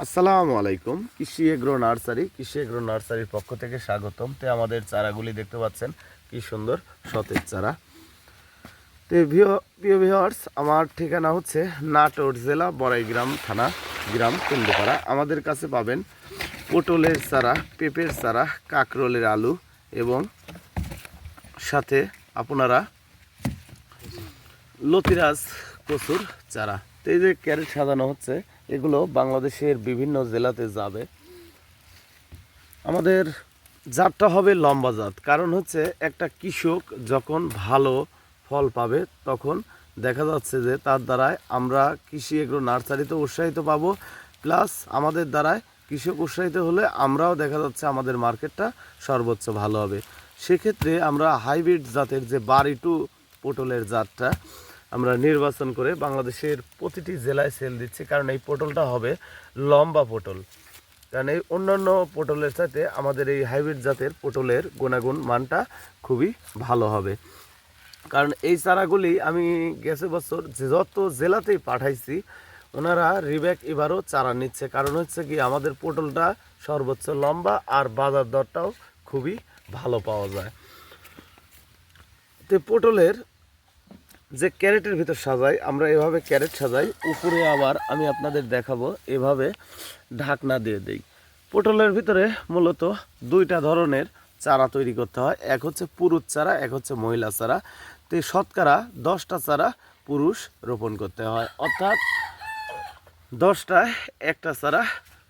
আসসালামু আলাইকুম। কৃষি এগ্রো নার্সারির পক্ষ থেকে স্বাগতম। তো আমাদের চারাগুলি দেখতে পাচ্ছেন কি সুন্দর সতেজ চারা। তো প্রিয় ভিউয়ার্স, আমার ঠিকানা হচ্ছে নাটোর জেলা বড়াইগ্রাম থানা, গ্রাম কেন্দ্রপাড়া। আমাদের কাছে পাবেন পটলের চারা, পেঁপের চারা, কাকরোলের আলু এবং সাথে আপনারা লতিরাজ কচুর চারা। তো এই যে ক্যারেট সাজানো হচ্ছে, এগুলো বাংলাদেশের বিভিন্ন জেলাতে যাবে। আমাদের জাতটা হবে লম্বা জাত, কারণ হচ্ছে একটা কৃষক যখন ভালো ফল পাবে তখন দেখা যাচ্ছে যে তার দ্বারায় আমরা কৃষি এগ্রো নার্সারিতে উৎসাহিত পাবো, প্লাস আমাদের দ্বারায় কৃষক উৎসাহিত হলে আমরাও দেখা যাচ্ছে আমাদের মার্কেটটা সর্বোচ্চ ভালো হবে। সেক্ষেত্রে আমরা হাইব্রিড জাতের যে বাড়ি টু পটলের জাতটা আমরা নির্বাচন করে বাংলাদেশের প্রতিটি জেলায় সেল দিচ্ছি, কারণ এই পটলটা হবে লম্বা পটল। কারণ এই অন্যান্য পটলের সাথে আমাদের এই হাইব্রিড জাতের পটলের গুণাগুণ মানটা খুবই ভালো হবে। কারণ এই চারাগুলি আমি গেছে বছর যত জেলাতেই পাঠাইছি, ওনারা রিব্যাক এবারও চারা নিচ্ছে। কারণ হচ্ছে কি, আমাদের পটলটা সর্বোচ্চ লম্বা আর বাজার দরটাও খুবই ভালো পাওয়া যায়। তো পটলের যে ক্যারেটের ভিতর সাজাই, আমরা এভাবে ক্যারেট সাজাই, উপরে আবার আমি আপনাদের দেখাবো এভাবে ঢাকনা দিয়ে দেই। পটলের ভিতরে মূলত দুইটা ধরনের চারা তৈরি করতে হয়, এক হচ্ছে পুরুষ চারা, এক হচ্ছে মহিলা চারা। তো শতকরা 10টা চারা পুরুষ রোপণ করতে হয়, অর্থাৎ 10টায় একটা চারা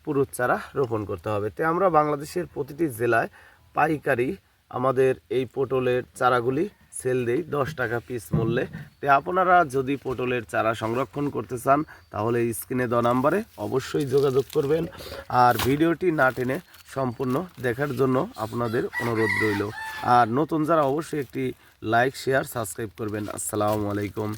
পুরুষ চারা রোপণ করতে হবে। তো আমরা বাংলাদেশের প্রতিটি জেলায় পাইকারি আমাদের এই পটলের চারাগুলি সেল দেই 10 টাকা পিস মূল্যে। তো আপনারা যদি পটলের চারা সংরক্ষণ করতে চান তাহলে স্ক্রিনে দেওয়া নাম্বারে অবশ্যই যোগাযোগ করবেন। আর ভিডিওটি না টেনে সম্পূর্ণ দেখার জন্য আপনাদের অনুরোধ রইল। আর নতুন যারা অবশ্যই একটি লাইক, শেয়ার, সাবস্ক্রাইব করবেন। আসসালামু আলাইকুম।